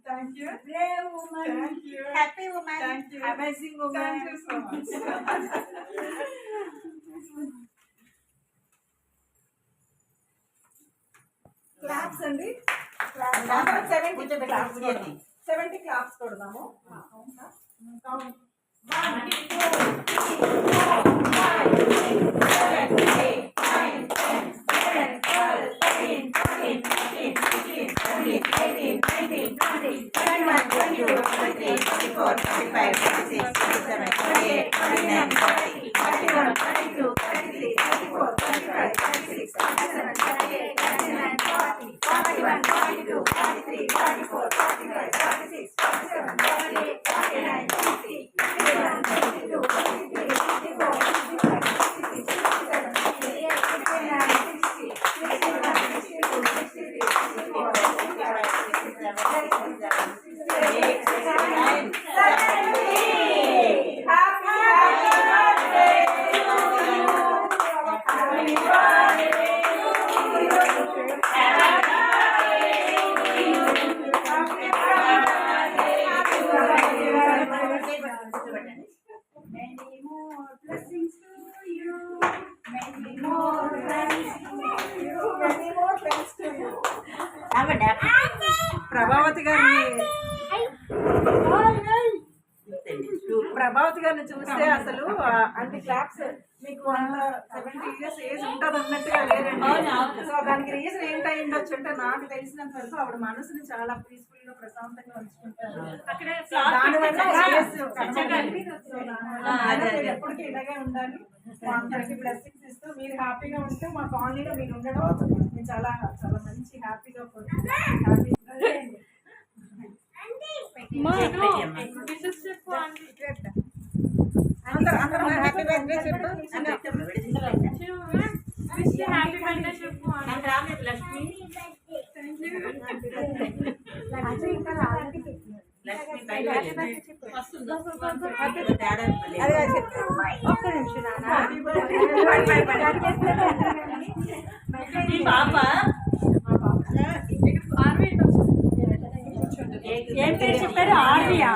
Thank you. Brave woman. Thank you. Happy woman. Thank you. Amazing woman. Thank you so much. Claps అండి. 70 claps. 70 claps కొడదాము. Count. 1 2 3 4 5 6 7 8 9 10 11 12 13 14 15 16 17 18 19 20 21 22 23 24 25 26 27 28 29 30 31 32 33 34 35 36 37 38 39 40 41 42 43 44 45 46 47 48 49 50 51 52 53 54 55 56 57 58 59 60 61 62 63 64 65 67 68 69 70. Happy birthday to you. Happy birthday to you. Happy Many more blessings to you. Many more blessings to you. Many more blessings to you. Prabhavati గారిని చూస్తే అసలు అన్ని claps మీకు 70 years age ఉంటుంది అన్నట్టుగా లేదండి. So దానికి reason ఏంటై ఉండొచ్చు అంటే నాకు తెలిసినంత వరకు ఆవిడ మనసుని చాలా పీస్ఫుల్ గా ప్రశాంతంగా ఉంచుకుంటారు. దానివల్ల ఎప్పటికీ ఇలాగే ఉండాలి. మా అందరికి బ్లెస్సింగ్స్ ఇస్తూ మీరు హ్యాపీగా ఉంటే మా కాలనీలో మీరు ఉండడం మేము చాలా చాలా మంచి హ్యాపీగా అందరూ హ్యాపీ బర్త్డే చెప్పు. ఒక్క నిమిషం పాప ఏం పేరు చెప్పారు? ఆర్వియా.